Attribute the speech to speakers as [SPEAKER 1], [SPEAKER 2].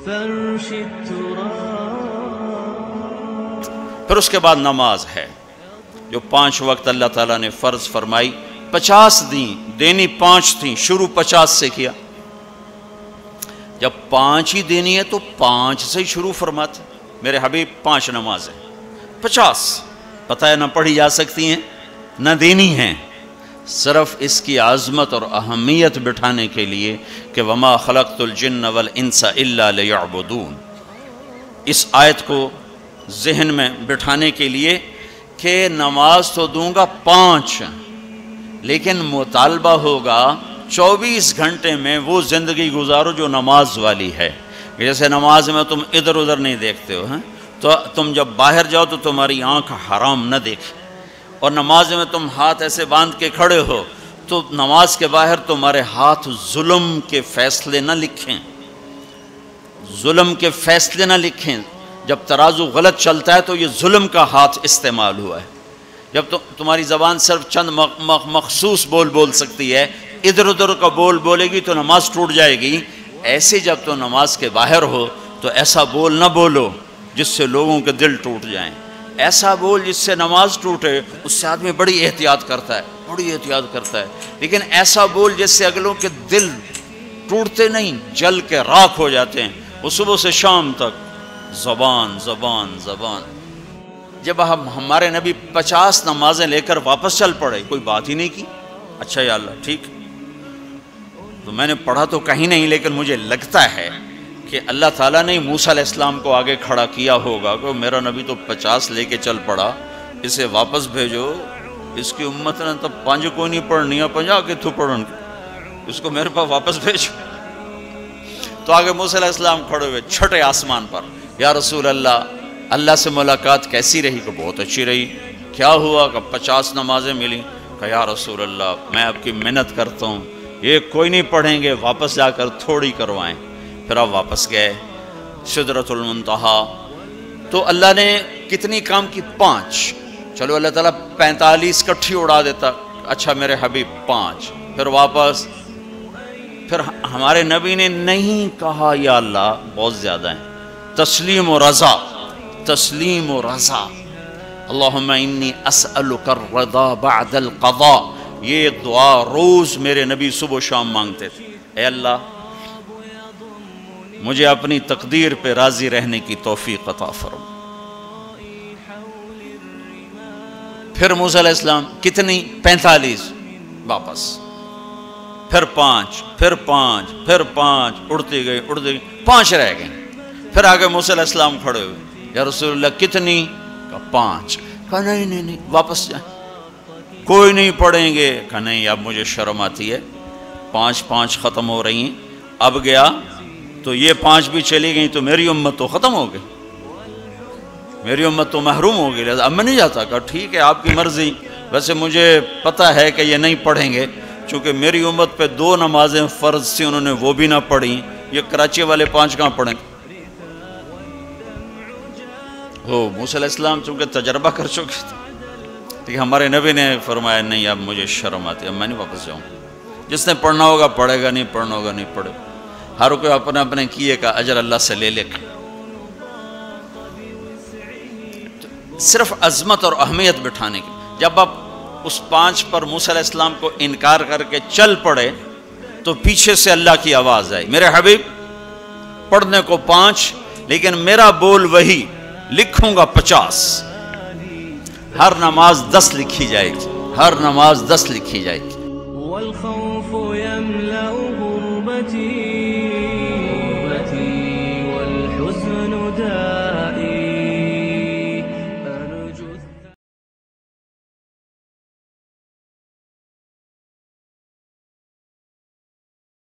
[SPEAKER 1] فرش التراب.
[SPEAKER 2] پھر اس کے بعد نماز ہے جو 5 وقت اللہ تعالیٰ نے فرض فرمائی. 50 دینی 5 تھیں، شروع 50 سے کیا. جب 5 ہی دینی ہے تو 5 سے ہی شروع فرماتے. میرے حبیب 5 نمازیں 50 پتہ ہے نہ پڑھی جا سکتی ہیں نہ دینی ہیں، صرف اس کی عظمت اور اہمیت بٹھانے کے لیے کہ وما خلقت الجن والانس الا لیعبدون. اس آیت کو ذہن میں بٹھانے کے لیے کہ نماز تو دوں گا 5 لیکن مطالبہ ہوگا 24 گھنٹے میں وہ زندگی گزارو جو نماز والی ہے. جیسے نماز میں تم ادھر ادھر نہیں دیکھتے ہو، تو تم جب باہر جاؤ تو تمہاری آنکھ حرام نہ دیکھے، اور نماز میں تم ہاتھ ایسے باندھ کے کھڑے ہو تو نماز کے باہر تمہارے ہاتھ ظلم کے فیصلے نہ لکھیں، ظلم کے فیصلے نہ لکھیں. جب ترازو غلط چلتا ہے تو یہ ظلم کا ہاتھ استعمال ہوا ہے. جب تمہاری زبان صرف چند مخصوص بول سکتی ہے، ادھر ادھر کا بولے گی تو نماز ٹوٹ جائے گی. ایسے جب تو نماز کے باہر ہو تو ایسا بول نہ بولو جس سے لوگوں کے دل ٹوٹ جائیں. ایسا بول جس سے نماز ٹوٹے، اس سے آدمی بڑی احتیاط کرتا ہے، لیکن ایسا بول جس سے اگلوں کے دل ٹوٹتے نہیں، جل کے راکھ ہو جاتے ہیں. وہ صبح سے شام تک زبان زبان زبان. جب ہمارے نبی 50 نمازیں لے کر واپس چل پڑے، کوئی بات ہی نہیں کی. اچھا یا اللہ ٹھیک، تو میں نے پڑھا تو کہیں نہیں، لیکن مجھے لگتا ہے کہ اللہ تعالیٰ نے موسیٰ علیہ السلام کو آگے کھڑا کیا ہوگا کہ میرا نبی تو 50 لے کے چل پڑا، اسے واپس بھیجو. اس کی امت نے تو 5 کوئی نہیں پڑھنی ہے، 50 کے تو پڑھن، اس کو میرے پاس واپس بھیجو. تو آگے موسیٰ علیہ السلام کھڑے ہوئے چھٹے آسمان پر. یا رسول اللہ سے ملاقات کیسی رہی؟ کہ بہت اچھی رہی. کیا ہوا؟ کہ 50 نمازیں ملی. کہ یا رسول اللہ میں آپ کی منت کرتا ہوں، یہ کوئی نہیں پڑھیں گے، واپس جا کر تھوڑی کروائیں. پھر آپ واپس گئے سدرۃ المنتہا. تو اللہ نے کتنی کام کی؟ 5. چلو اللہ تعالیٰ 45 کٹھی اڑا دیتا. اچھا میرے حبیب 5. پھر واپس. پھر ہمارے نبی نے نہیں کہا یا اللہ بہت زیادہ ہیں. تسلیم و رضا، تسلیم و رضا. اللہم انی اسألک الرضا بعد القضاء. یہ دعا روز میرے نبی صبح و شام مانگتے تھے. اے اللہ مجھے اپنی تقدیر پہ راضی رہنے کی توفیق عطا فرما. پھر موسیٰ علیہ السلام کتنی؟ 45 واپس. پھر 5 پھر 5 پھر 5 اڑتے گئے 5 رہ گئے. پھر آگے موسیٰ علیہ السلام کھڑے ہوئے. یا رسول اللہ کتنی؟ کہا 5. کہا نہیں واپس جائیں، کوئی نہیں پڑھیں گے. کہا نہیں اب مجھے شرم آتی ہے، 5 ختم ہو رہی ہیں. اب گیا تو یہ 5 بھی چلی گئیں تو میری امت تو ختم ہو گئی، میری امت تو محروم ہو گئی. اب میں نہیں جاتا. کہا ٹھیک ہے آپ کی مرضی، ویسے مجھے پتہ ہے کہ یہ نہیں پڑھیں گے، چونکہ میری امت پہ 2 نمازیں فرض تھیں، انہوں نے وہ بھی نہ پڑھیں. یہ کراچی والے 5 کہاں پڑھیں؟ موسیٰ علیہ السلام چونکہ تجربہ کر چکے تھے، لیکن ہمارے نبی نے فرمایا نہیں اب مجھے شرم آتی ہے، اب میں نہیں واپس جاؤں. جس نے پڑھنا ہوگا پڑھے گا، نہیں پڑھنا ہوگا نہیں پڑھے. ہر کوئی اپنے کیے کا اجر اللہ سے لے لے. صرف عظمت اور اہمیت بٹھانے کی. جب آپ اس 5 پر موسیٰ علیہ السلام کو انکار کر کے چل پڑے تو پیچھے سے اللہ کی آواز آئی، میرے حبیب پڑھنے کو 5 لیکن میرا بول وہی، لکھوں گا 50. ہر نماز 10 لکھی جائے گی، ہر نماز 10 لکھی جائے گی.
[SPEAKER 1] والخوف يملأ غربتي والحزن دائم